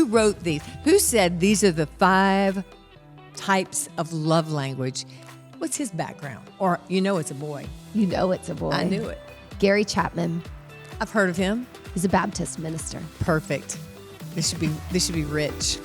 wrote these? Who said these are the 5 types of love language? What's his background? Or it's a boy. You know it's a boy. I knew it. Gary Chapman. I've heard of him. He's a Baptist minister. Perfect. This should be rich.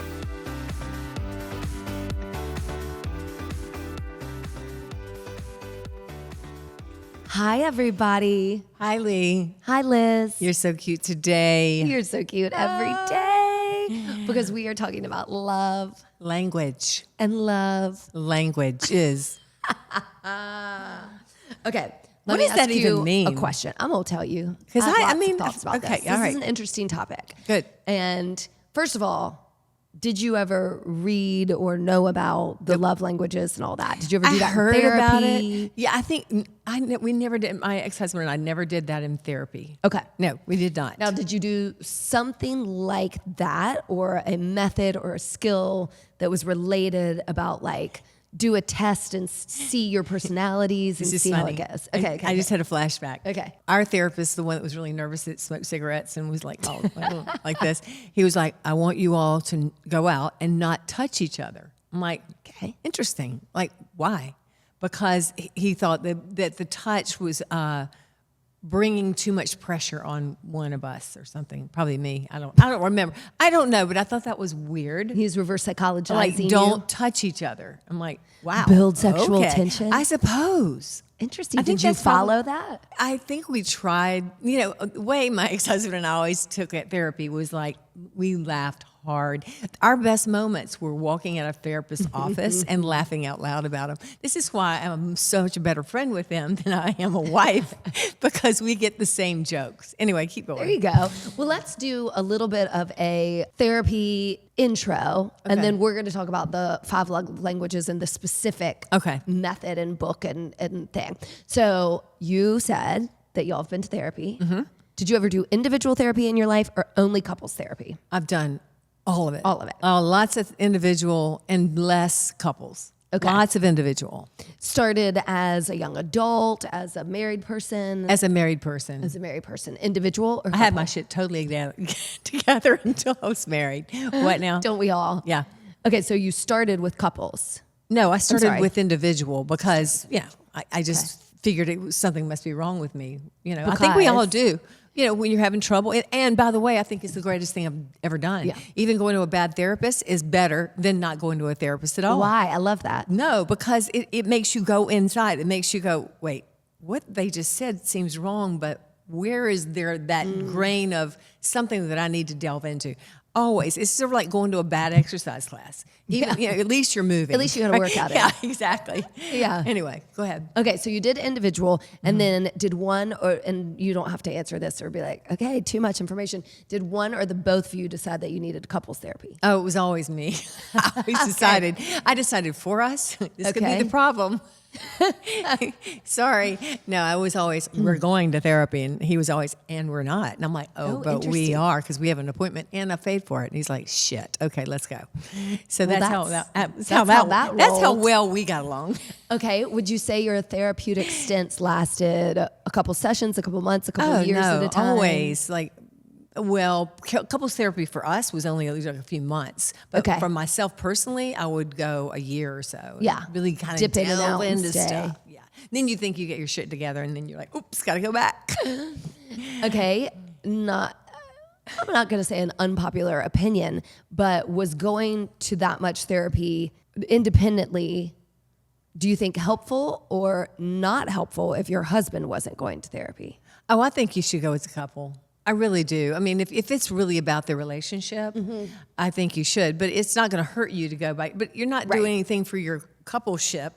Hi, everybody. Hi, Lee. Hi, Liz. You're so cute today. You're so cute every day because we are talking about love Language. and love. Languages. Okay. What Let me does that ask you even mean? a question. I'm going to tell you. 'Cause I have I mean, thoughts about okay, this. all This right. is an interesting topic. Good. And first of all, did you ever read or know about the love languages and all that? Did you ever do that heard in therapy? about it. Yeah, I think we never did. My ex-husband and I never did that in therapy. Okay. No, we did not. Now, did you do something like that or a method or a skill that was related about like do a test and see your personalities and This is see funny. how it goes? Okay. I just had a flashback. Okay. Our therapist, the one that was really nervous that smoked cigarettes and was like, like this, he was like, I want you all to go out and not touch each other. I'm like, okay, interesting. Like, why? Because he thought that the touch was bringing too much pressure on one of us or something. Probably me. I don't remember. I don't know, but I thought that was weird. He's reverse psychologizing Like, you. don't touch each other. I'm like, wow. Build sexual okay. tension? I suppose. Interesting. I think Did you that's probably- follow that? I think we tried, the way my ex-husband and I always took at therapy was like, we laughed hard. Our best moments were walking out of therapist's office and laughing out loud about him. This is why I'm so much a better friend with him than I am a wife, because we get the same jokes. Anyway, keep going. There you go. Well, let's do a little bit of a therapy intro, and then we're going to talk about the 5 languages and the specific method and book and thing. So you said that y'all have been to therapy. Mm-hmm. Did you ever do individual therapy in your life or only couples therapy? I've done all of it. All of it. Lots of individual and less couples. Okay. Lots of individual. Started as a young adult, as a married person? As a married person. As a married person. Individual or couple? I had my shit totally together until I was married. What now? Don't we all? Yeah. Okay, so you started with couples. No, I started sorry. with individual because, I just figured something must be wrong with me. I think we all do. When you're having trouble. And by the way, I think it's the greatest thing I've ever done. Yeah. Even going to a bad therapist is better than not going to a therapist at all. Why? I love that. No, because it makes you go inside. It makes you go, wait, what they just said seems wrong, but where is there that grain of something that I need to delve into? Always. It's sort of like going to a bad exercise class. Even, at least you're moving. At least you got to work out it. Yeah, exactly. Yeah. Anyway, go ahead. Okay, so you did individual, and then did one, and you don't have to answer this or be like, okay, too much information. Did one or the both of you decide that you needed couples therapy? Oh, it was always me. I always decided. I decided for us. This could be the problem. Sorry. No, I was always, we're going to therapy, and he was always, and we're not. And I'm like, but we interesting. are, because we have an appointment and I paid for it. And he's like, shit. Okay, let's go. So that's how well we got along. Okay, would you say your therapeutic stints lasted a couple sessions, a couple months, a couple years at a time? Always. Couples therapy for us was only like a few months. But for myself personally, I would go a year or so. Yeah. Really kind of Dip in and out and into stay. stuff. Yeah. Then you think you get your shit together, and then you're like, oops, got to go back. Okay, I'm not going to say an unpopular opinion, but was going to that much therapy independently, do you think helpful or not helpful if your husband wasn't going to therapy? Oh, I think you should go as a couple. I really do. I mean, if it's really about the relationship, I think you should. But it's not going to hurt you to go by. But you're not doing anything for your coupleship.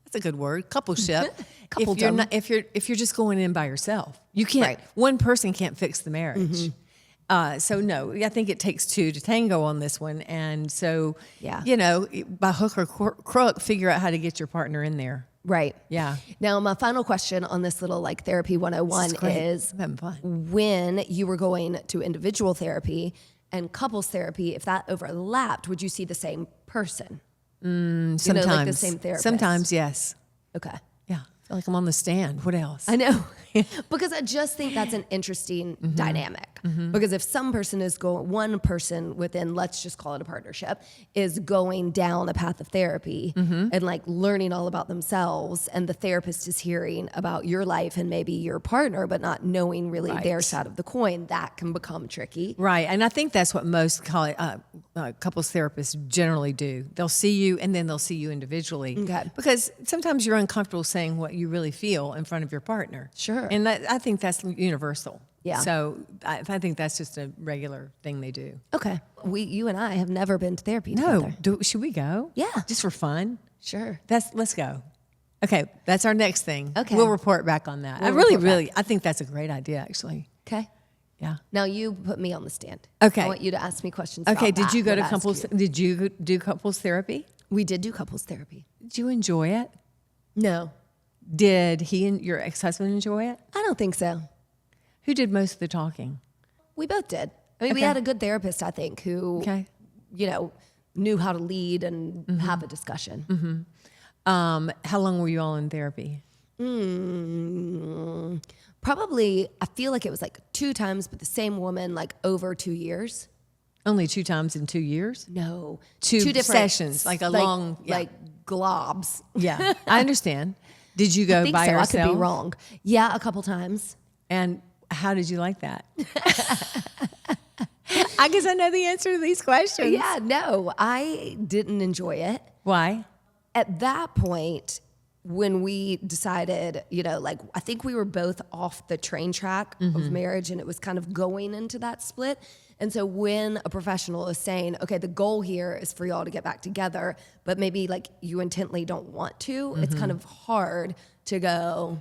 That's a good word, coupleship. If you're just going in by yourself, you can't. Right. One person can't fix the marriage. So no, I think it takes 2 to tango on this one. And so, by hook or crook, figure out how to get your partner in there. Right. Yeah. Now, my final question on this little therapy 101 is I'm having fun. When you were going to individual therapy and couples therapy, if that overlapped, would you see the same person? Sometimes. like the same therapist? Sometimes, yes. Okay. Yeah. Like I'm on the stand. What else? I know. Because I just think that's an interesting dynamic. Because if one person within, let's just call it a partnership, is going down a path of therapy and like learning all about themselves, and the therapist is hearing about your life and maybe your partner, but not knowing really their side of the coin, that can become tricky. Right. And I think that's what most couples therapists generally do. They'll see you and then they'll see you individually. Okay. Because sometimes you're uncomfortable saying what you really feel in front of your partner. Sure. And I think that's universal. Yeah. So I think that's just a regular thing they do. Okay. You and I have never been to therapy together. Should we go? Yeah. Just for fun? Sure. Let's go. Okay. That's our next thing. Okay. We'll report back on that. I think that's a great idea, actually. Okay. Yeah. Now you put me on the stand. Okay. I want you to ask me questions. Okay. About Did that. you go to What couples? ask you. Did you do couples therapy? We did do couples therapy. Did you enjoy it? No, Did he and your ex-husband enjoy it? I don't think so. Who did most of the talking? We both did. I mean, we Okay. had a good therapist, I think, who, Okay. knew how to lead and have a discussion. How long were you all in therapy? Probably, I feel like it was like 2 times, but the same woman, like over 2 years. Only 2 times in 2 years? No, Two different sessions, like a long- yeah. like globs. Yeah, I understand. Did you go I think by so. yourself? I could be wrong. Yeah, a couple times. And how did you like that? I guess I know the answer to these questions. Yeah, no, I didn't enjoy it. Why? At that point, when we decided, I think we were both off the train track of marriage, and it was kind of going into that split. And so when a professional is saying, okay, the goal here is for y'all to get back together, but maybe like you intently don't want to, it's kind of hard to go,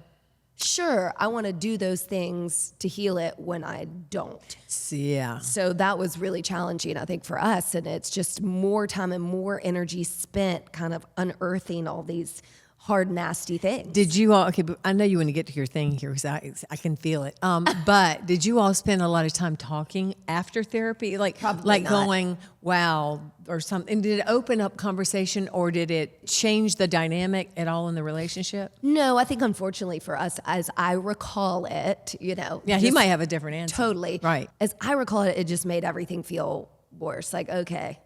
sure, I want to do those things to heal it when I don't. Yeah. So that was really challenging, I think, for us. And it's just more time and more energy spent kind of unearthing all these hard, nasty things. Did you all, okay, but I know you want to get to your thing here because I can feel it. But did you all spend a lot of time talking after therapy? Probably not. Going, wow, or something? And did it open up conversation or did it change the dynamic at all in the relationship? No, I think unfortunately for us, as I recall it, Yeah, he just might have a different answer. Totally. Right. As I recall it, it just made everything feel worse. Like, okay,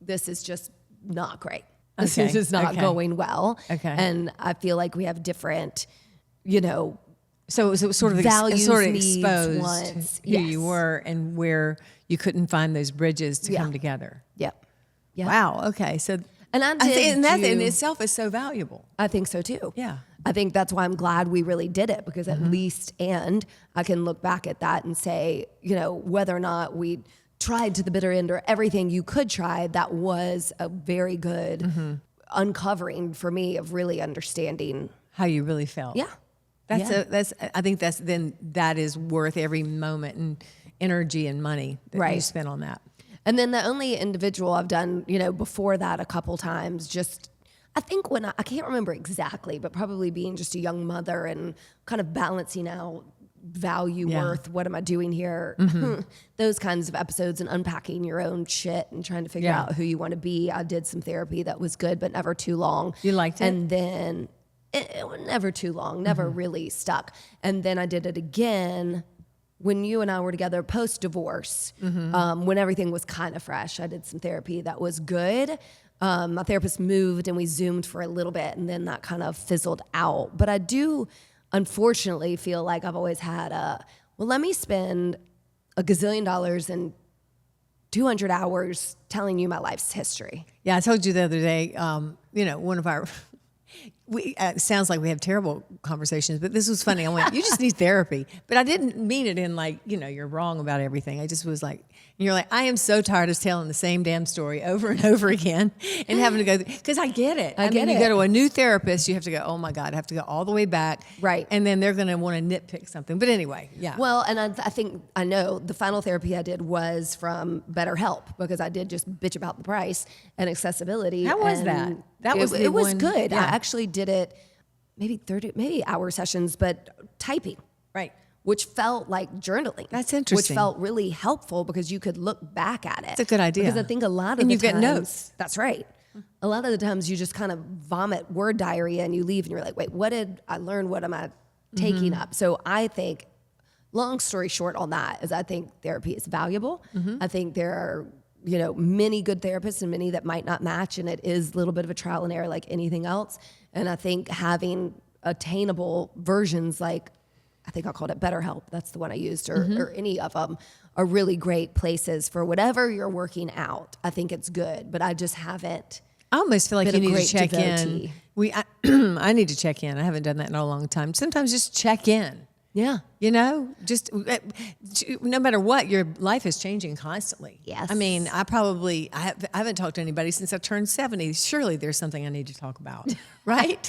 this is just not great. This Okay, is just not okay. going well. Okay. And I feel like we have different, So it was sort of values, sort of needs, exposed wants. who you were and where you couldn't find those bridges to Yeah. come together. Yep. Yeah. Wow. Okay. So And I I think did and that in do- itself is so valuable. I think so too. Yeah. I think that's why I'm glad we really did it, because at least, and I can look back at that and say, whether or not we tried to the bitter end or everything you could try, that was a very good uncovering for me of really understanding. How you really felt. Yeah. I think that is worth every moment and energy and money that you Right. spent on that. And then the only individual I've done, before that a couple times, just I think when I can't remember exactly, but probably being just a young mother and kind of balancing out value, Yeah. worth, what am I doing here? Those kinds of episodes and unpacking your own shit and trying to figure Yeah. out who you want to be. I did some therapy that was good, but never too long. You liked it? And then it was never too long, never really stuck. And then I did it again when you and I were together post-divorce, when everything was kind of fresh. I did some therapy that was good. My therapist moved and we Zoomed for a little bit, and then that kind of fizzled out. But I do, unfortunately, feel like I've always had let me spend $1 gazillion and 200 hours telling you my life's history. Yeah, I told you the other day, one of our, it sounds like we have terrible conversations, but this was funny. I went, you just need therapy. But I didn't mean it in like, you're wrong about everything. I just was like, and you're like, I am so tired of telling the same damn story over and over again and having to go, because I get it. I get mean, you it. go to a new therapist, you have to go, oh my God, I have to go all the way back. Right. And then they're going to want to nitpick something. But anyway, yeah. Well, and I think I know the final therapy I did was from BetterHelp, because I did just bitch about the price and accessibility. How was and that? That was the it was one- good. yeah. I actually did it maybe hour sessions, but typing, Right. which felt like journaling. That's interesting. Which felt really helpful because you could look back at it. That's a good idea. Because I think a lot of And the you've got times- notes. That's right. a lot of the times you just kind of vomit word diarrhea and you leave and you're like, wait, what did I learn? What am I taking up? So I think, long story short on that is I think therapy is valuable. I think there are, many good therapists and many that might not match, and it is a little bit of a trial and error like anything else. And I think having attainable versions like, I think I called it BetterHelp, that's the one I used, or any of them, are really great places for whatever you're working out. I think it's good, but I just haven't. I almost feel like you need to check devotee. in. I need to check in. I haven't done that in a long time. Sometimes just check in. Yeah. Just no matter what, your life is changing constantly. Yes. I mean, I haven't talked to anybody since I turned 70. Surely there's something I need to talk about, right?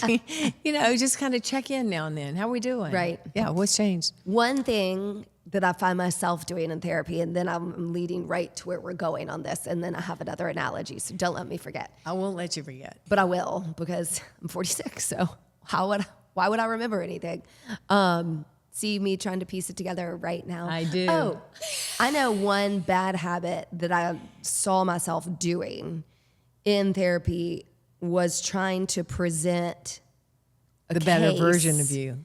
Just kind of check in now and then. How are we doing? Right. Yeah. What's changed? One thing that I find myself doing in therapy, and then I'm leading right to where we're going on this, and then I have another analogy, so don't let me forget. I won't let you forget. But I will, because I'm 46, so why would I remember anything? See me trying to piece it together right now? I do. Oh, I know one bad habit that I saw myself doing in therapy was trying to present The better version of you.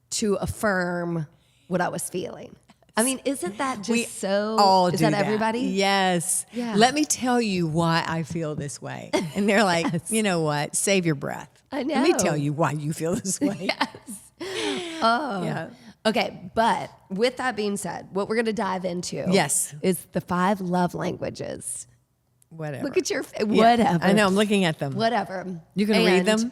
to affirm what I was feeling. I mean, isn't that just so? All is do that everybody? Yes. Yeah. Let me tell you why I feel this way. And they're like, you know what? Save your breath. I Let me know. tell you why you feel this way. Oh. Yeah. Okay, but with that being said, what we're going to dive into Yes. is the 5 love languages. Whatever. Look at your Yeah. whatever. I know. I'm looking at them. Whatever. You can read them?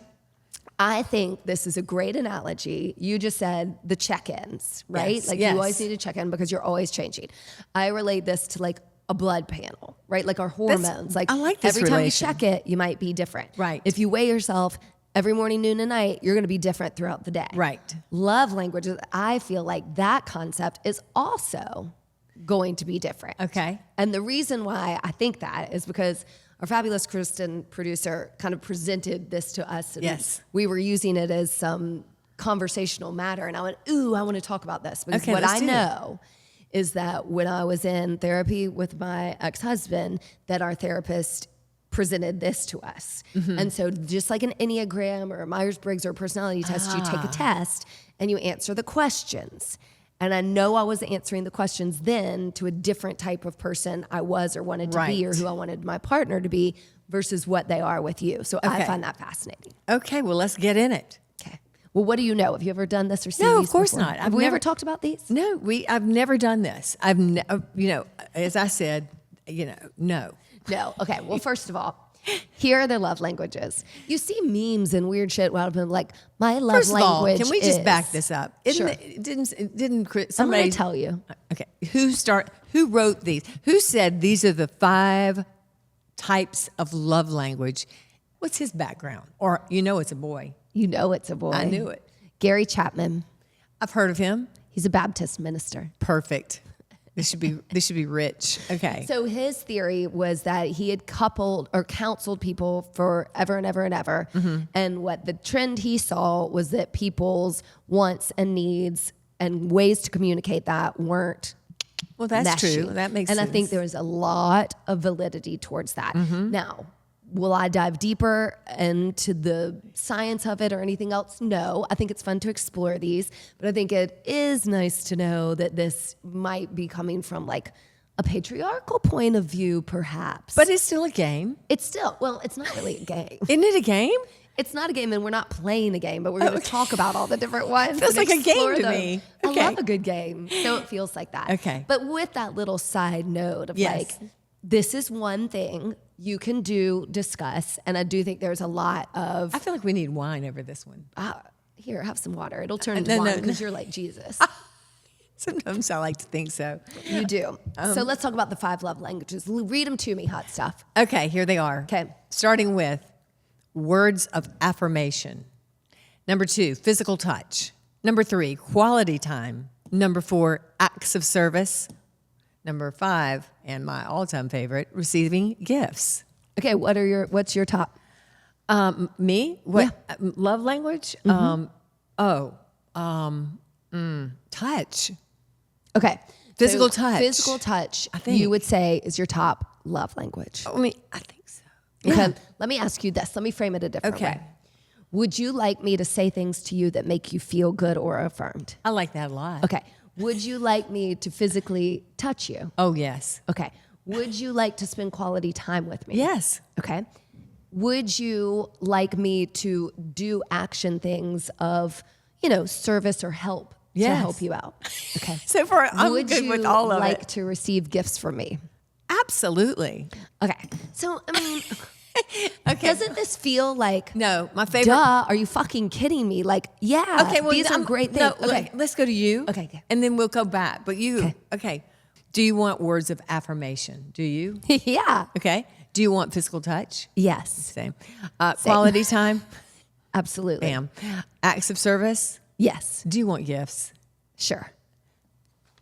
I think this is a great analogy. You just said the check-ins, right? Yes, Like yes. you always need to check in because you're always changing. I relate this to like a blood panel, right? Like our hormones. I like this every time you relation. check it, you might be different. Right. If you weigh yourself every morning, noon, and night, you're going to be different throughout the day. Right. Love languages, I feel like that concept is also going to be different. Okay. And the reason why I think that is because our fabulous Kristen producer kind of presented this to us. And Yes. we were using it as some conversational matter. And I went, ooh, I want to talk about this. Because Okay, what let's I do it. know is that when I was in therapy with my ex-husband, that our therapist presented this to us. Mm-hmm. And so just like an Enneagram or a Myers-Briggs or a personality test, you take a test and you answer the questions. And I know I was answering the questions then to a different type of person I was or wanted to be, or Right. who I wanted my partner to be, versus what they are with you. So I Okay. find that fascinating. Okay. Well, let's get in it. Okay. Well, what do you know? Have you ever done this or seen No, these of course before? not. Have we ever talked about these? No, I've never done this. As I said, no. No. Okay. Well, first of all, here are the love languages. You see memes and weird shit about them, like my love First of all, language. can we just is- back this up? Sure. Didn't I'm somebody going to tell you. Okay. Who wrote these? Who said these are the 5 types of love language? What's his background? Or it's a boy. You know it's a boy. I knew it. Gary Chapman. I've heard of him. He's a Baptist minister. Perfect. This should be rich. Okay. So his theory was that he had coupled or counseled people forever and ever and ever. Mm-hmm. And what the trend he saw was that people's wants and needs and ways to communicate that weren't Well, that's meshy. true. That makes and sense. I think there was a lot of validity towards that. Mm-hmm. Now, will I dive deeper into the science of it or anything else? No. I think it's fun to explore these, but I think it is nice to know that this might be coming from like a patriarchal point of view, perhaps. But it's still a game. it's still, well, it's not really a game. Isn't it a game? It's not a game, and we're not playing a game, but we're going to talk about all the different ones. Feels and like a game explore to them. me. I Okay. love a good game, so it feels like that. Okay. But with that little side note of Yes. like, this is one thing you can discuss, and I do think there's a lot of, I feel like we need wine over this one. here, have some water. It'll turn into no, wine no. because you're like Jesus. Sometimes I like to think so. You do. So let's talk about the 5 love languages. Read them to me, hot stuff. Okay, here they are. Okay. Starting with words of affirmation. Number 2, physical touch. Number 3, quality time. Number 4, acts of service. Number 5, and my all-time favorite, receiving gifts. Okay, what's your top? Me? What? Love language? Touch. Okay. Physical So touch. Physical touch, I think. you would say is your top love language. I mean, I think so. Okay. Let me ask you this. Let me frame it a different way. Would you like me to say things to you that make you feel good or affirmed? I like that a lot. Okay. Would you like me to physically touch you? Oh, yes. Okay. Would you like to spend quality time with me? Yes. Okay. Would you like me to do action things of, service or help to help you out? Okay. So far, I'm Would good you with all of like it. to receive gifts from me? Absolutely. Okay. So, I mean, Okay. doesn't this feel like, No, my favorite. duh, are you fucking kidding me? Like, yeah, Okay, well, these are great things. No, Okay. let's go to you. Okay. And then we'll go back. But you, okay. Do you want words of affirmation? Do you? Yeah. Okay. Do you want physical touch? Yes. Same. Quality time? Absolutely. Bam. Acts of service? Yes. Do you want gifts? Sure.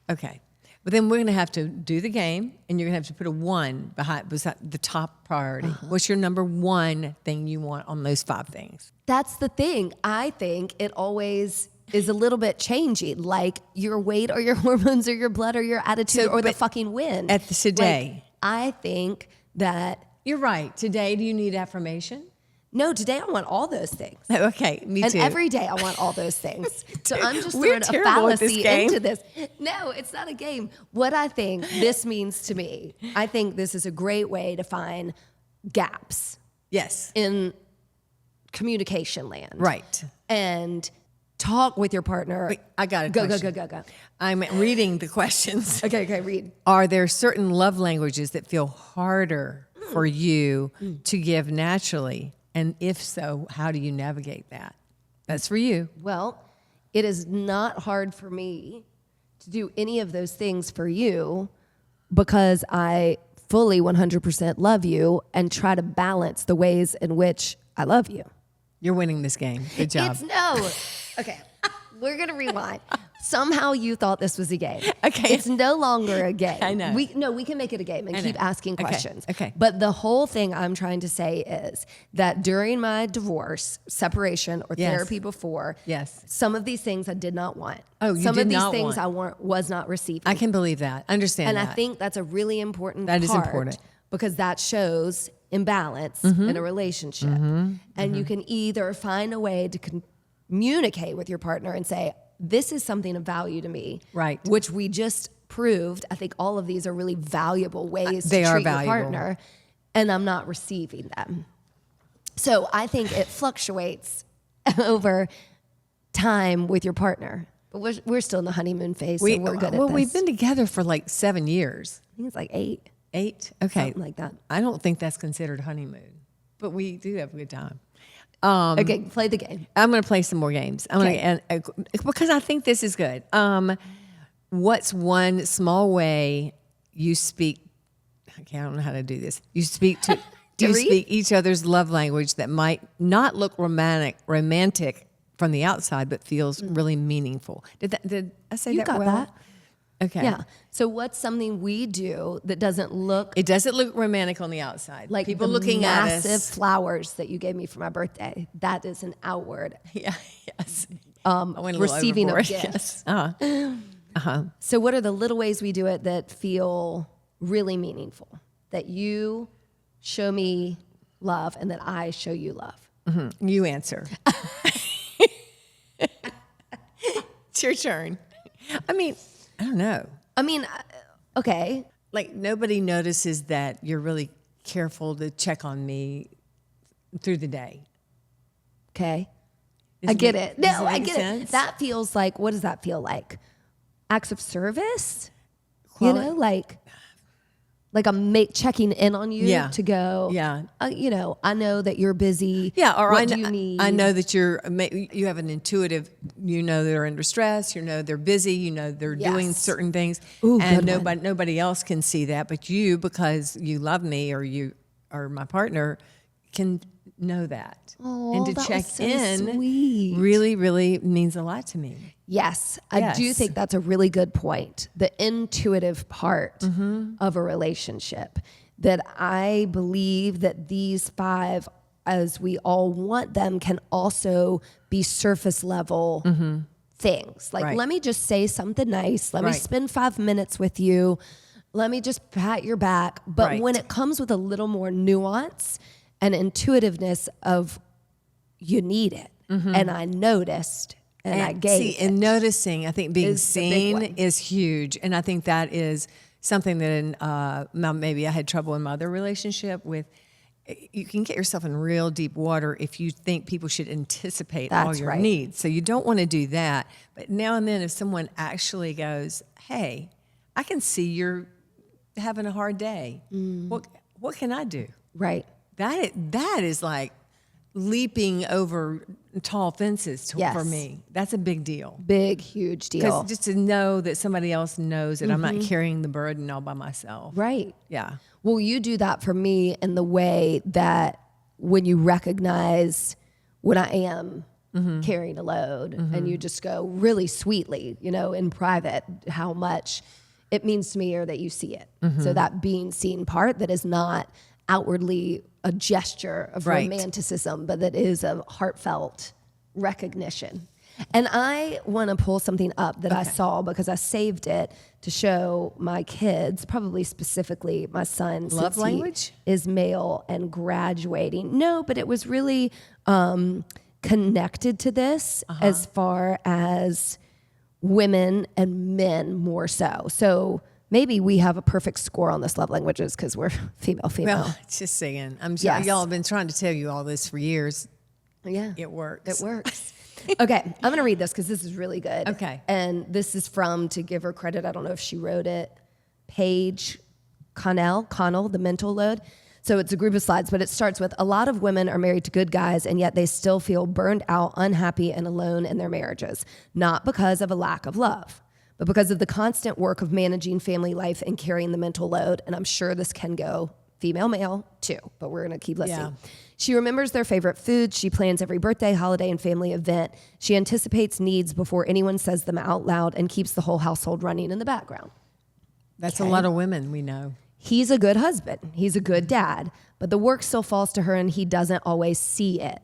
Okay. But then we're going to have to do the game, and you're going to have to put a 1 beside the top priority. What's your number 1 thing you want on those 5 things? That's the thing. I think it always is a little bit changing, like your weight or your hormones or your blood or your attitude or the fucking wind. At today. Like, I think that, You're right. Today, do you need affirmation? no, today I want all those things. Okay, me And too. every day I want all those things. So I'm just We're throwing a terrible at this fallacy game. into this. No, it's not a game. What I think this means to me, I think this is a great way to find gaps Yes. in communication land. Right. And talk with your partner. Wait, I got a Go. question. I'm reading the questions. Okay, read. Are there certain love languages that feel harder for you to give naturally? And if so, how do you navigate that? That's for you. Well, it is not hard for me to do any of those things for you because I fully 100% love you and try to balance the ways in which I love you. You're winning this game. Good job. Okay, we're going to rewind. Somehow you thought this was a game. Okay. It's no longer a game. I know. We can make it a game and keep asking Okay, questions. okay. But the whole thing I'm trying to say is that during my divorce, separation, or Yes. therapy before, Yes. some of these things I did not want. Oh, you some did of these not things want. was not receiving. I can believe that. Understand And that. I think that's a really important That is part important. because that shows imbalance Mm-hmm. in a relationship. And you can either find a way to communicate with your partner and say, this is something of value to me. Right. Which we just proved. I think all of these are really valuable ways They to are treat your valuable. partner. And I'm not receiving them. So I think it fluctuates over time with your partner. But we're still in the honeymoon phase, so we're good at this. Well, we've been together for like 7 years. I think it's like 8. 8? Okay. Something like that. I don't think that's considered honeymoon, but we do have a good time. Okay, play the game. I'm going to play some more games. Because I think this is good. What's one small way you speak? Okay, I don't know how to do this. You speak to. Do you read? speak each other's love language that might not look romantic from the outside, but feels really meaningful? Did I say You that got well? that. Okay. Yeah. So what's something we do that doesn't look It doesn't look romantic on the outside. like people the looking massive at us. flowers that you gave me for my birthday? That is an outward Yeah. Yes. I went a little receiving of overboard. gifts. Yes. So what are the little ways we do it that feel really meaningful? That you show me love and that I show you love. You answer. It's your turn. I mean, I don't know. I mean, okay. Like nobody notices that you're really careful to check on me through the day. Okay. Does I get make- it. does No, it I make get sense? it. That feels like, what does that feel like? Acts of service? Quali- You know, like I'm checking in on you Yeah. to go, Yeah. I know that you're busy. Yeah, or what do you need? I know that you have an intuitive, they're under stress, they're busy, they're doing Yes. certain things. Ooh, and good one. nobody else can see that, but you, because you love me or my partner, can know that. Oh, and to that check was so in sweet. really, really means a lot to me. Yes, I do Yes. think that's a really good point. The intuitive part Mm-hmm. of a relationship, that I believe that these 5, as we all want them, can also be surface level things. Like, Right. let me just say something nice. Let me Right. spend 5 minutes with you. Let me just pat your back. But Right. when it comes with a little more nuance and intuitiveness of you need it. And I noticed and I gave it. And noticing, I think being Is the big one. seen is huge. And I think that is something that maybe I had trouble in my other relationship with. You can get yourself in real deep water if you think people should anticipate all That's your right. needs. So you don't want to do that. But now and then if someone actually goes, hey, I can see you're having a hard day. What can I do? Right. That is like leaping over tall fences Yes. for me. That's a big deal. Big, huge deal. Because just to know that somebody else knows that I'm not carrying the burden all by myself. Right. Yeah. Well, you do that for me in the way that when you recognize when I am carrying a load and you just go really sweetly, in private, how much it means to me or that you see it. So that being seen part that is not outwardly a gesture of Right. romanticism, but that is a heartfelt recognition. And I want to pull something up that I saw because I saved it to show my kids, probably specifically my son. Love since he language? is male and graduating. No, but it was really connected to this as far as women and men more so. So maybe we have a perfect score on this love languages because we're female. Well, just saying. I'm sure Yes. y'all have been trying to tell you all this for years. Yeah. It works. It works. Okay, I'm going to read this because this is really good. Okay. And this is from, to give her credit, I don't know if she wrote it, Paige Connell, The Mental Load. So it's a group of slides, but it starts with, a lot of women are married to good guys, and yet they still feel burned out, unhappy, and alone in their marriages. Not because of a lack of love, but because of the constant work of managing family life and carrying the mental load. And I'm sure this can go female, male too, but we're going to keep listening. Yeah. She remembers their favorite foods. She plans every birthday, holiday, and family event. She anticipates needs before anyone says them out loud and keeps the whole household running in the background. That's a lot of women we know. He's a good husband. He's a good dad, but the work still falls to her and he doesn't always see it.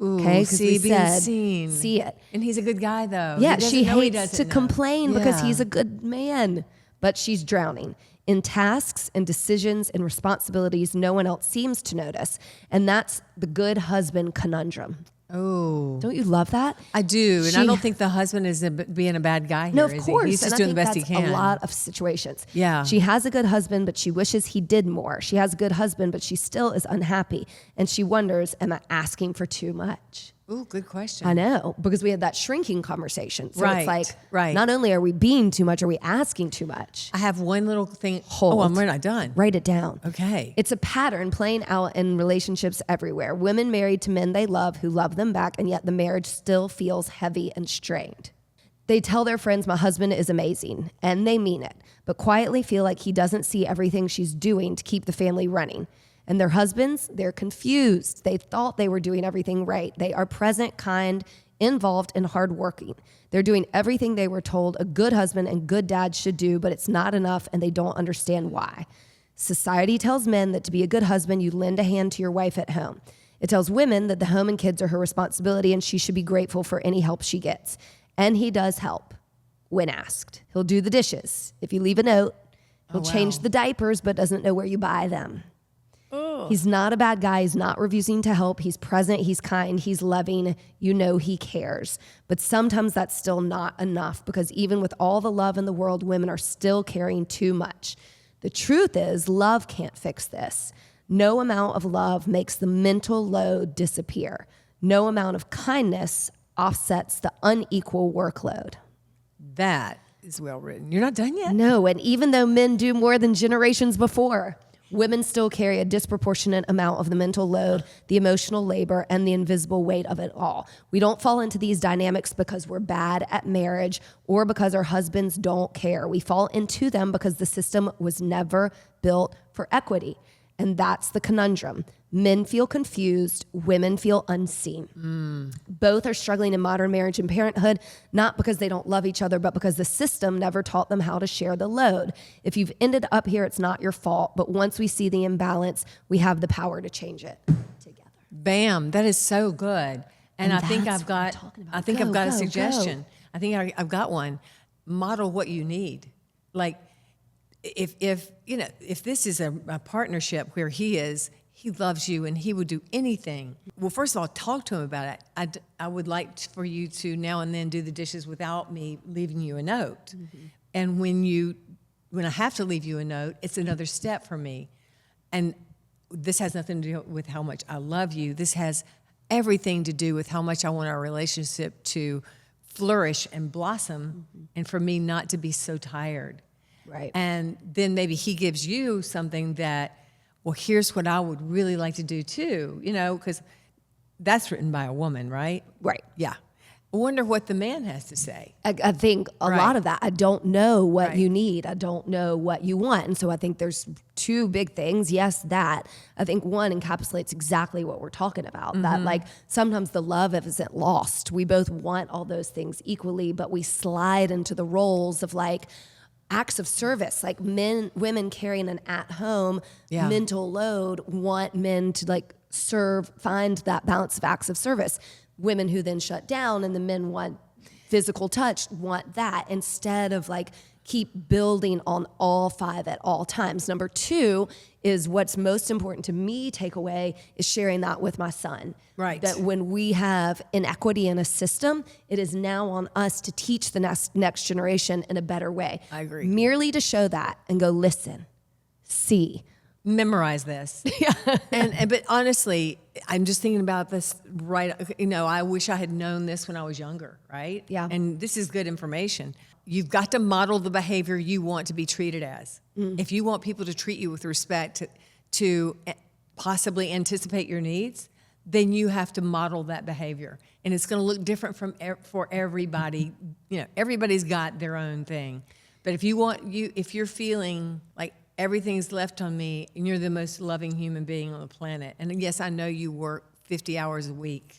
Ooh, Okay, because we being said seen. see it. And he's a good guy, though. Yeah, He doesn't she know he hates to doesn't know. complain because Yeah. he's a good man, but she's drowning in tasks and decisions and responsibilities no one else seems to notice. And that's the good husband conundrum. Oh, Don't you love that? I do. And I She- don't think the husband is being a bad guy here, No, of is course. he? He's just and doing I the think best he that's can. a lot of situations. Yeah. She has a good husband, but she wishes he did more. She has a good husband, but she still is unhappy. And she wonders, am I asking for too much? Ooh, good question. I know, because we had that shrinking conversation. So Right, it's like, right. not only are we being too much, are we asking too much? I have one little thing. Hold. Oh, we're not done. Write it down. Okay. It's a pattern playing out in relationships everywhere. Women married to men they love who love them back, and yet the marriage still feels heavy and strained. They tell their friends, my husband is amazing, and they mean it, but quietly feel like he doesn't see everything she's doing to keep the family running. And their husbands, they're confused. They thought they were doing everything right. They are present, kind, involved, and hardworking. They're doing everything they were told a good husband and good dad should do, but it's not enough, and they don't understand why. Society tells men that to be a good husband, you lend a hand to your wife at home. It tells women that the home and kids are her responsibility, and she should be grateful for any help she gets. And he does help when asked. He'll do the dishes. If you leave a note, he'll change the diapers, but doesn't know where you buy them. He's not a bad guy. He's not refusing to help. He's present. He's kind. He's loving. You know he cares. But sometimes that's still not enough because even with all the love in the world, women are still carrying too much. The truth is, love can't fix this. No amount of love makes the mental load disappear. No amount of kindness offsets the unequal workload. That is well written. You're not done yet? No, and even though men do more than generations before, women still carry a disproportionate amount of the mental load, the emotional labor, and the invisible weight of it all. We don't fall into these dynamics because we're bad at marriage or because our husbands don't care. We fall into them because the system was never built for equity. And that's the conundrum. Men feel confused, women feel unseen. Both are struggling in modern marriage and parenthood, not because they don't love each other, but because the system never taught them how to share the load. If you've ended up here, it's not your fault, but once we see the imbalance, we have the power to change it together. Bam. That is so good. And I think that's I've what I'm got talking about. I think Go, I've got a go, suggestion. go. I think I've got one. Model what you need. Like if this is a partnership where he he loves you and he would do anything. Well, first of all, talk to him about it. I would like for you to now and then do the dishes without me leaving you a note. And when I have to leave you a note, it's another step for me. And this has nothing to do with how much I love you. This has everything to do with how much I want our relationship to flourish and blossom, and for me not to be so tired. Right. And then maybe he gives you something that, well, here's what I would really like to do too, because that's written by a woman, right? Right. Yeah. I wonder what the man has to say. I think a lot of that, I don't know what Right. you need. I don't know what you want. And so I think there's two big things. Yes, that. I think one encapsulates exactly what we're talking about. That like sometimes the love isn't lost. We both want all those things equally, but we slide into the roles of like acts of service, like women carrying an at-home mental load want men to like find that balance of acts of service. Women who then shut down, and the men want physical touch, want that instead of like keep building on all five at all times. Number two is what's most important to me take away is sharing that with my son. Right. That when we have inequity in a system, it is now on us to teach the next generation in a better way. I agree. Merely to show that and go, listen, see. Memorize this. But honestly, I'm just thinking about this right. I wish I had known this when I was younger, right? Yeah. And this is good information. You've got to model the behavior you want to be treated as. If you want people to treat you with respect, to possibly anticipate your needs, then you have to model that behavior. And it's going to look different for everybody. Everybody's got their own thing. But if you're feeling like everything's left on me, and you're the most loving human being on the planet. And yes, I know you work 50 hours a week,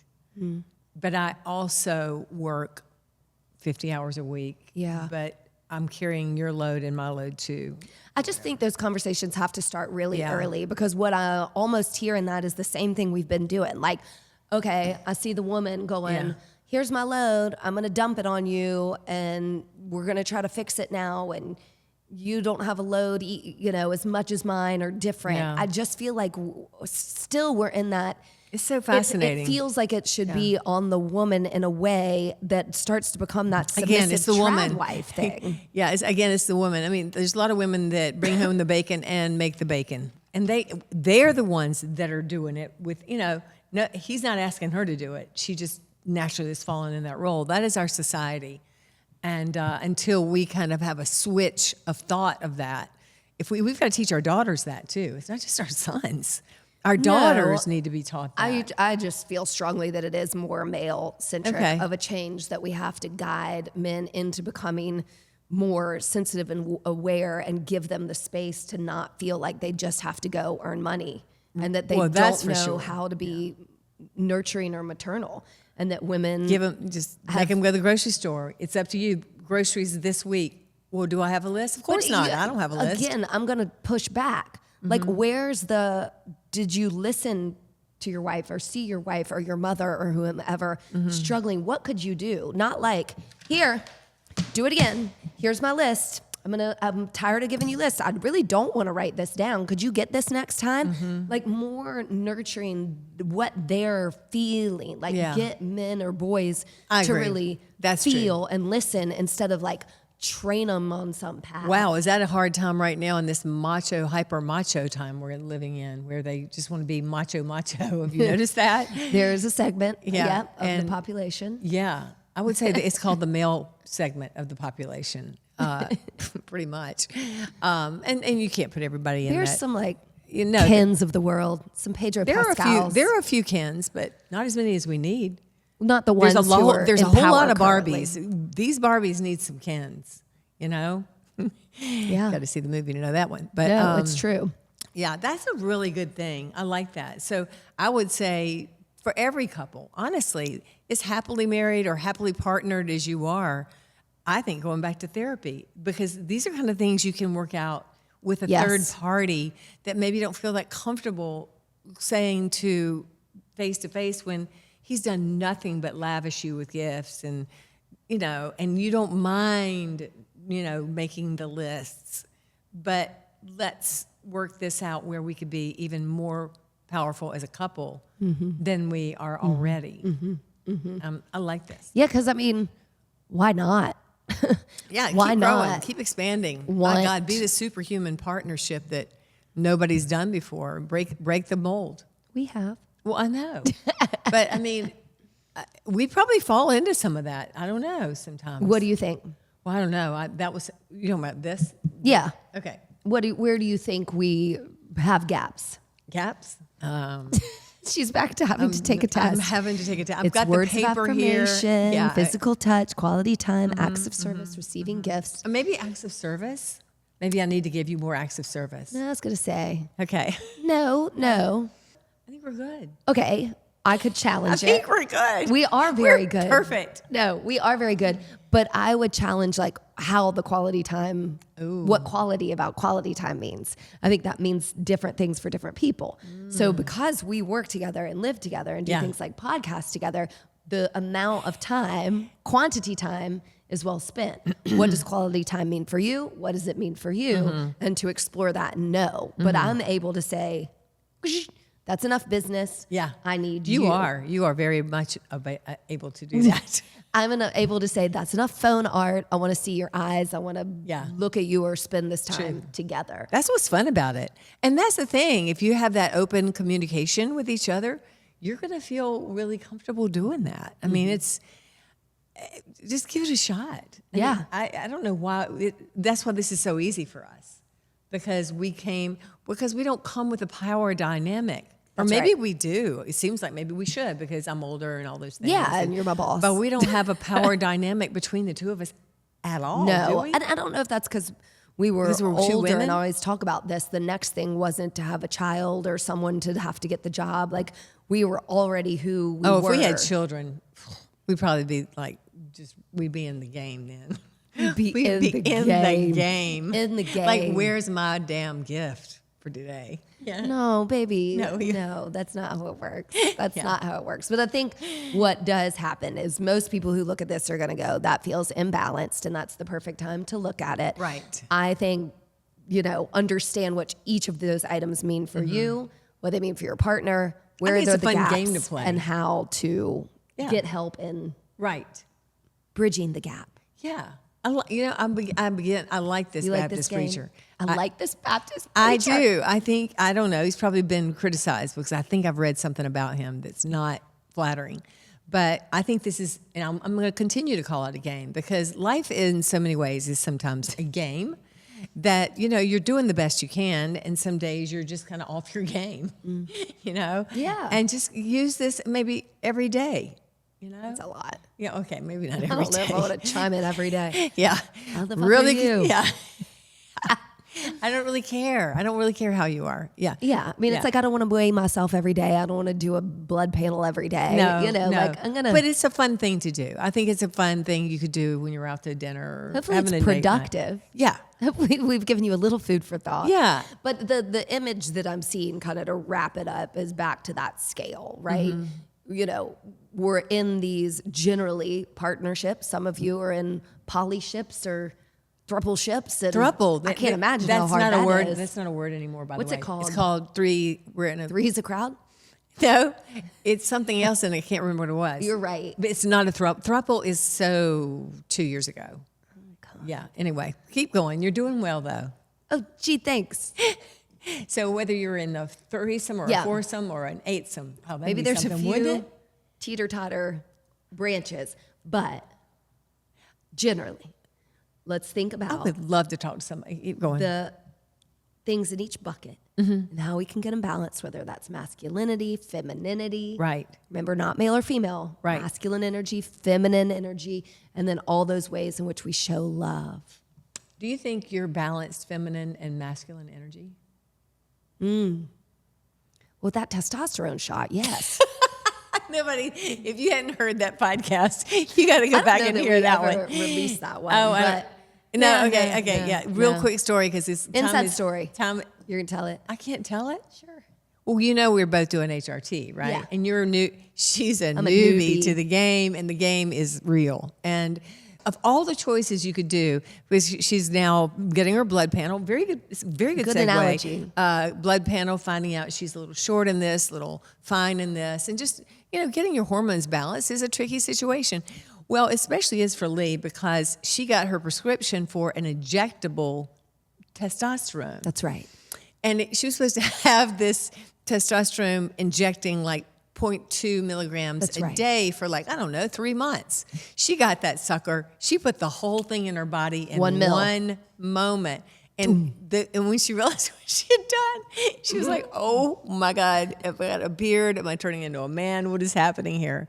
but I also work 50 hours a week. Yeah. But I'm carrying your load and my load too. I just think those conversations have to start really early, because what I almost hear in that is the same thing we've been doing. Like, okay, I see the woman going, here's my load, I'm going to dump it on you, and we're going to try to fix it now, and you don't have a load, as much as mine or different. Yeah. I just feel like still we're in that. It's so fascinating. It feels like it should be on the woman in a way that starts to become that submissive it's the trad woman wife thing. It's the woman. I mean, there's a lot of women that bring home the bacon and make the bacon, and they're the ones that are doing it with. No, he's not asking her to do it. She just naturally has fallen in that role. That is our society. And until we kind of have a switch of thought of that, we've got to teach our daughters that too. It's not just our sons. Our daughters need to be taught that. I just feel strongly that it is more male-centric of a change, that we have to guide men into becoming more sensitive and aware and give them the space to not feel like they just have to go earn money, and that they don't know how to be nurturing or maternal. And that women make them go to the grocery store. It's up to you. Groceries this week. Well, do I have a list? Of course not. I don't have a list. Again, I'm going to push back. Like, did you listen to your wife or see your wife or your mother or whomever struggling? What could you do? Not like, here, do it again. Here's my list. I'm tired of giving you lists. I really don't want to write this down. Could you get this next time? Like, more nurturing what they're feeling. Like, get men or boys to really feel and listen, instead of like train them on some path. Wow, is that a hard time right now in this hyper macho time we're living in, where they just want to be macho? Have you noticed that? There's a segment of and the population. Yeah, I would say that it's called the male segment of the population. Pretty much. And you can't put everybody in There's that. some Kens of the world, some Pedro Pascals. There are a few Kens, but not as many as we need. Not the ones There's who are There's a in whole power lot of currently. Barbies. These Barbies need some Kens, Yeah. Got to see the movie to know that one. But No, it's true. Yeah, that's a really good thing. I like that. So I would say for every couple, honestly, as happily married or happily partnered as you are, I think going back to therapy, because these are kind of things you can work out with a third party that maybe don't feel that comfortable saying to face when he's done nothing but lavish you with gifts, and and you don't mind, making the lists, but let's work this out where we could be even more powerful as a couple than we are already. I like this. Yeah, because I mean, why not? Yeah, why keep not? growing, keep expanding. My God, be the superhuman partnership that nobody's done before. Break the mold. We have. Well, I know, but I mean, we probably fall into some of that. I don't know. Sometimes. What do you think? Well, I don't know. That was you know about this. Yeah. Okay. Where do you think we have gaps? Gaps. She's back to having to take a test. I'm having to take a test. I've It's got words the of paper here. affirmation, Yeah, physical touch, quality time, acts of service, receiving gifts. maybe acts of service. Maybe I need to give you more acts of service. No, I was going to say, Okay. no. I think we're good. Okay, I could challenge I it. think we're good. We are very We're good. Perfect. No, we are very good. But I would challenge like how the quality time, what quality about quality time means. I think that means different things for different people. So because we work together and live together and do things like podcasts together, the amount of time, quantity time is well spent. What does quality time mean for you? What does it mean for you? And to explore that and know. But I'm able to say, that's enough business. Yeah. I need you. You are very much able to do that. I'm able to say, that's enough phone art. I want to see your eyes. I want to look at you or spend this time together. That's what's fun about it. And that's the thing. If you have that open communication with each other, you're going to feel really comfortable doing that. I mean, just give it a shot. Yeah. I don't know why. That's why this is so easy for us. Because we don't come with a power dynamic. Or maybe we do. It seems like maybe we should because I'm older and all those things. Yeah, and you're my boss. But we don't have a power dynamic between the two of us at all, do No, we? and I don't know if that's because we were Because we're two older women? and I always talk about this. The next thing wasn't to have a child or someone to have to get the job. Like we were already who we were. If we had children, we'd probably be like, we'd be in the game then. We'd be in the game. In the game. Like, where's my damn gift for today? Yeah. No, baby. No, that's not how it works. That's not how it works. But I think what does happen is most people who look at this are going to go, that feels imbalanced, and that's the perfect time to look at it. Right. I think, understand what each of those items mean for you, what they mean for your partner, where it's are a the fun gaps, game to play. and how to get help in Right. bridging the gap. Yeah. I like this You like Baptist this game? preacher. I like this Baptist I preacher. do. I don't know. He's probably been criticized because I think I've read something about him that's not flattering. But I think this is, and I'm going to continue to call it a game because life in so many ways is sometimes a game that, you're doing the best you can. And some days you're just kind of off your game, Yeah. And just use this maybe every day. That's a lot. Yeah, okay, maybe not every day. I don't know if I want to chime in every day. Yeah. How the fuck are you? Yeah. I don't really care. I don't really care how you are. Yeah. Yeah. I mean, it's like I don't want to weigh myself every day. I don't want to do a blood panel every day. No, like I'm going to. But it's a fun thing to do. I think it's a fun thing you could do when you're out to dinner or Hopefully having it's a date night. productive. Yeah. We've given you a little food for thought. Yeah. But the image that I'm seeing kind of to wrap it up is back to that scale, right? We're in these generally partnerships. Some of you are in poly ships or thruple ships. And Thruple. I can't imagine that's how hard not that a word. is. That's not a word anymore, by What's the it way. called? It's called three. We're in a Three's a crowd? No, it's something else, and I can't remember what it was. You're right. But it's not a thruple. Thruple is so 2 years ago. Oh, God. Yeah. Anyway, keep going. You're doing well, though. Oh, gee, thanks. So whether you're in a threesome or a foursome or an eightsome, Maybe there's a wouldn't few it? teeter-totter branches, but generally, let's think I about would love to talk to somebody. Keep going. the things in each bucket and how we can get them balanced, whether that's masculinity, femininity. Right. Remember, not male or female. Right. Masculine energy, feminine energy, and then all those ways in which we show love. Do you think you're balanced feminine and masculine energy? With that testosterone shot, yes. Nobody, if you hadn't heard that podcast, you got to go back and hear that one. Release that one. Oh, but okay. Real quick story because it's inside story. Time. You're gonna tell it. I can't tell it. Sure. Well, we're both doing HRT, right? Yeah. And you're new. She's a I'm newbie a newbie to the game, and the game is real. And of all the choices you could do, because she's now getting her blood panel. Very good Good segue. analogy. Blood panel, finding out she's a little short in this, little fine in this, and just, getting your hormones balanced is a tricky situation. Well, especially is for Lee, because she got her prescription for an injectable testosterone. That's right. And she was supposed to have this testosterone injecting like 0.2 milligrams That's a right. day for 3 months. She got that sucker. She put the whole thing in her body in 1 mil. one moment. And when she realized what she had done, she was like, oh my God, if I got a beard, am I turning into a man? What is happening here?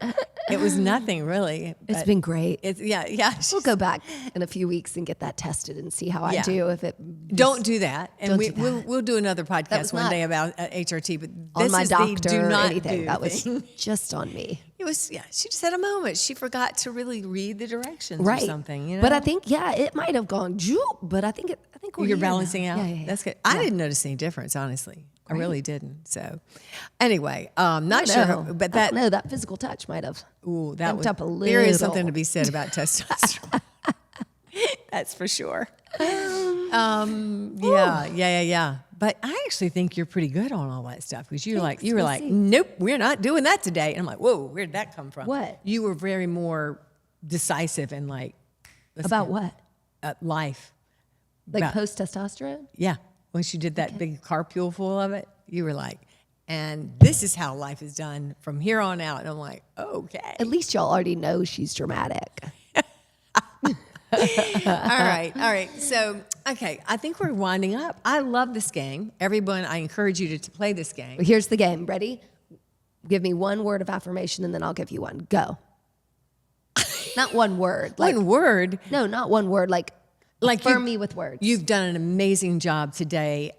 It was nothing really. It's been great. Yeah. We'll go back in a few weeks and get that tested and see how I do. If it Don't do that. And Don't do that. We'll do another podcast was one not day about HRT. But on this my is doctor the do or not anything. do That was thing. just on me. It was, she just had a moment. She forgot to really read the directions Right. or something, But I think, it might have gone joop, but I think we're you're here now. balancing out. Yeah. That's good. I didn't notice any difference, honestly. I really didn't. So, anyway, not sure, but that physical touch might have. Ooh, that was up a there is little. something to be said about testosterone. That's for sure. Yeah. But I actually think you're pretty good on all that stuff, because you were like, nope, we're not doing that today. And I'm like, whoa, where'd that come from? What? You were very more decisive and About what? Life. Like About- post testosterone? Yeah. Once you did that big carpool full of it, you were like, and this is how life is done from here on out. And I'm like, okay. At least y'all already know she's dramatic. All right. So, okay, I think we're winding up. I love this game. Everyone, I encourage you to play this game. Here's the game. Ready? Give me one word of affirmation and then I'll give you one. Go. Not one word. One word. No, not one word. Like affirm me with words. You've done an amazing job today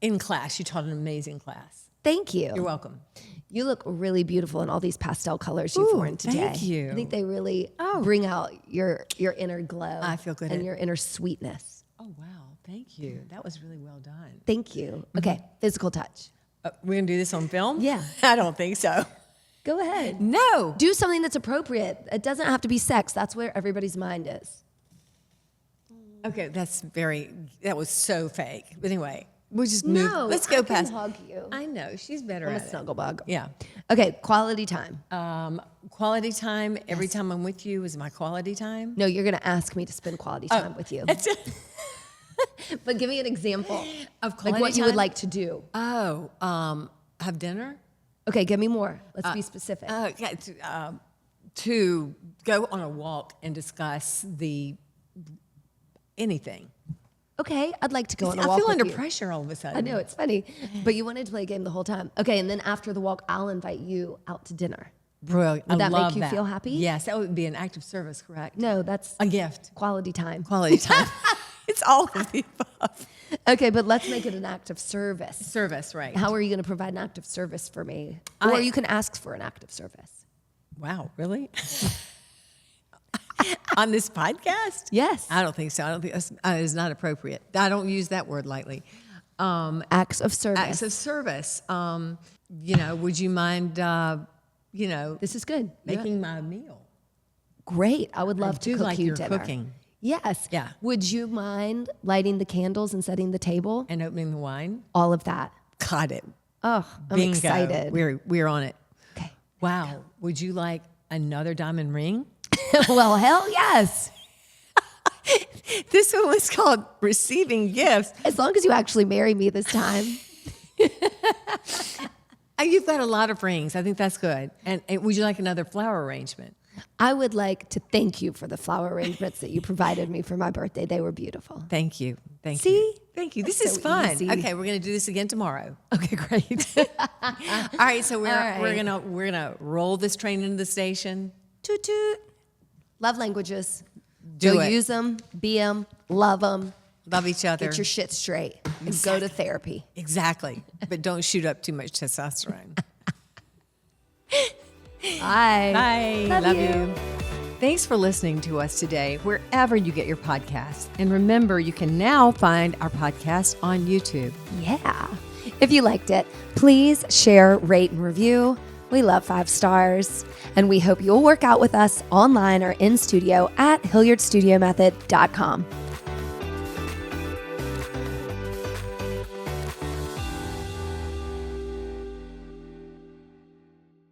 in class. You taught an amazing class. Thank you. You're welcome. You look really beautiful in all these pastel colors you've worn today. Thank you. I think they really bring out your inner glow. I feel good And at- your inner sweetness. Oh, wow. Thank you. That was really well done. Thank you. Okay, physical touch. We're going to do this on film? Yeah. I don't think so. Go ahead. No. Do something that's appropriate. It doesn't have to be sex. That's where everybody's mind is. Okay, that was so fake. But anyway, we'll just move. Let's go I past. can hug you. I know. She's better I'm a at it. snuggle bug. Yeah. Okay, quality time. Quality time, every time I'm with you is my quality time. No, you're going to ask me to spend quality time with you. That's it. But give me an example Of like quality what you would time? like to do. Have dinner? Okay, give me more. Let's be specific. To go on a walk and discuss anything. Okay, I'd like to go on a I walk feel with under you. pressure all of a sudden. I know, it's funny. But you wanted to play a game the whole time. Okay, and then after the walk, I'll invite you out to dinner. Brilliant. Would that make love you feel happy? Yes, that would be an act of service, correct? No, that's A gift. quality time. Quality time. It's all of the above. Okay, but let's make it an act of service. Service, right. How are you going to provide an act of service for me? Or you can ask for an act of service. Wow, really? On this podcast? Yes. I don't think so. I don't think it's not appropriate. I don't use that word lightly. Acts of service. Acts of service. Would you mind, This is good. making my meal? Great. I would love to do cook like you your dinner. cooking. Yes. Yeah. Would you mind lighting the candles and setting the table? And opening the wine? All of that. Got it. Oh, I'm Bingo. excited. We're on it. Okay. Wow. Would you like another diamond ring? Well, hell yes. This one was called Receiving Gifts. As long as you actually marry me this time. You've got a lot of rings. I think that's good. And would you like another flower arrangement? I would like to thank you for the flower arrangements that you provided me for my birthday. They were beautiful. Thank you. Thank See? you. Thank you. This That's is so fun. easy. Okay, we're going to do this again tomorrow. Okay, great. All right, so we're right. gonna roll this train into the station. Toot toot. Love languages. Do Go it. use them, be them, love them, Love each other. get your shit straight, and go to therapy. Exactly. But don't shoot up too much testosterone. Bye. Bye. Love you. Thanks for listening to us today, wherever you get your podcasts. And remember, you can now find our podcast on YouTube. Yeah. If you liked it, please share, rate, and review. We love 5 stars. And we hope you'll work out with us online or in studio at HilliardStudioMethod.com.